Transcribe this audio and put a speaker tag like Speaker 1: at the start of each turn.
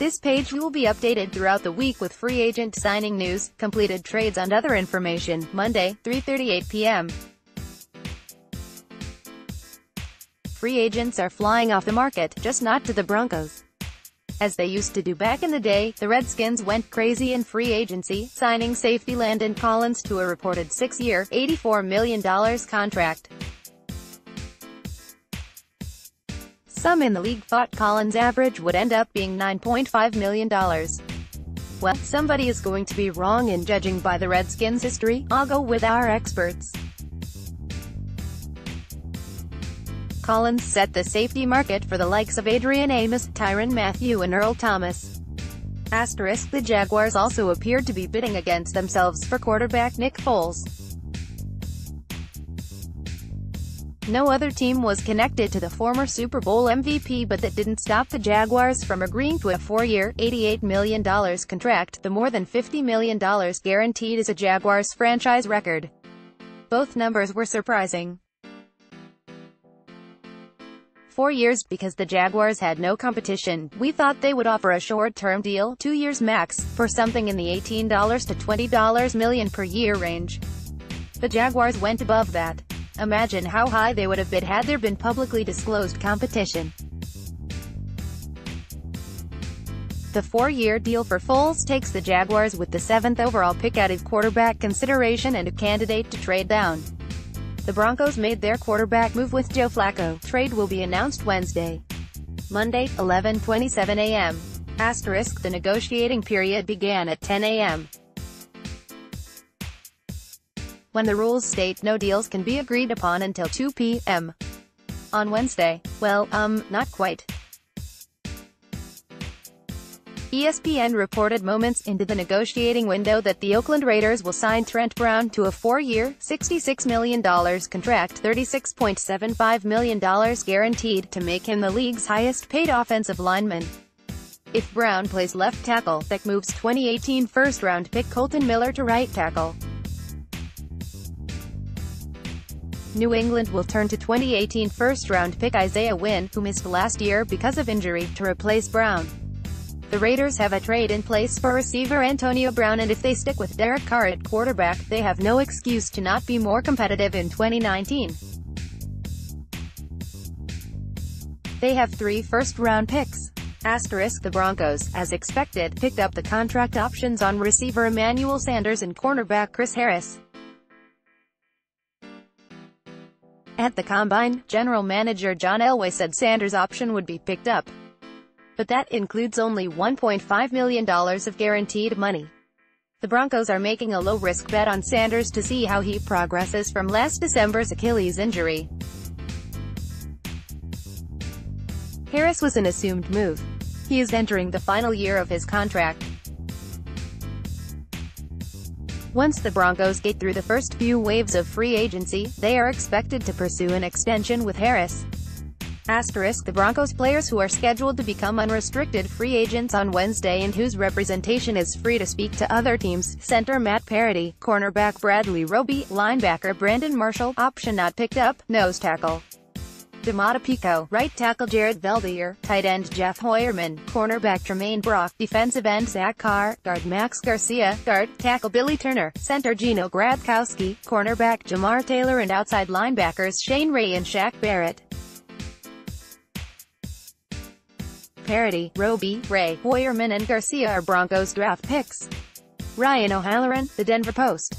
Speaker 1: This page will be updated throughout the week with free agent signing news, completed trades and other information. Monday, 3:38 p.m. Free agents are flying off the market, just not to the Broncos. As they used to do back in the day, the Redskins went crazy in free agency, signing safety Landon Collins to a reported 6-year, $84 million contract. Some in the league thought Collins' average would end up being $9.5 million. Well, somebody is going to be wrong, and judging by the Redskins' history, I'll go with our experts. Collins set the safety market for the likes of Adrian Amos, Tyrann Mathieu and Earl Thomas. The Jaguars also appeared to be bidding against themselves for quarterback Nick Foles. No other team was connected to the former Super Bowl MVP, but that didn't stop the Jaguars from agreeing to a 4-year, $88 million contract. The more than $50 million guaranteed is a Jaguars franchise record. Both numbers were surprising. 4 years, because the Jaguars had no competition. We thought they would offer a short-term deal, 2 years max, for something in the $18 to $20 million per year range. The Jaguars went above that. Imagine how high they would have bid had there been publicly disclosed competition. The 4-year deal for Foles takes the Jaguars with the 7th overall pick out of quarterback consideration and a candidate to trade down. The Broncos made their quarterback move with Joe Flacco. Trade will be announced Wednesday. Monday, 11:27 a.m. *, the negotiating period began at 10 a.m. when the rules state no deals can be agreed upon until 2 p.m. on Wednesday. Well, not quite. ESPN reported moments into the negotiating window that the Oakland Raiders will sign Trent Brown to a 4-year, $66 million contract, $36.75 million guaranteed, to make him the league's highest-paid offensive lineman. If Brown plays left tackle, that moves 2018 first-round pick Colton Miller to right tackle. New England will turn to 2018 first-round pick Isaiah Wynn, who missed last year because of injury, to replace Brown. The Raiders have a trade in place for receiver Antonio Brown, and if they stick with Derek Carr at quarterback, they have no excuse to not be more competitive in 2019. They have 3 first-round picks. The Broncos, as expected, picked up the contract options on receiver Emmanuel Sanders and cornerback Chris Harris. At the Combine, General Manager John Elway said Sanders' option would be picked up, but that includes only $1.5 million of guaranteed money. The Broncos are making a low-risk bet on Sanders to see how he progresses from last December's Achilles injury. Harris was an assumed move. He is entering the final year of his contract. Once the Broncos get through the first few waves of free agency, they are expected to pursue an extension with Harris. The Broncos players who are scheduled to become unrestricted free agents on Wednesday and whose representation is free to speak to other teams: center Matt Paradis, cornerback Bradley Roby, linebacker Brandon Marshall, option not picked up, nose tackle Domata Pico, right tackle Jared Veldheer, tight end Jeff Hoyerman, cornerback Tremaine Brock, defensive end Zach Carr, guard Max Garcia, guard, tackle Billy Turner, center Gino Gradkowski, cornerback Jamar Taylor, and outside linebackers Shane Ray and Shaq Barrett. Paradis, Roby, Ray, Hoyerman and Garcia are Broncos draft picks. Ryan O'Halloran, The Denver Post.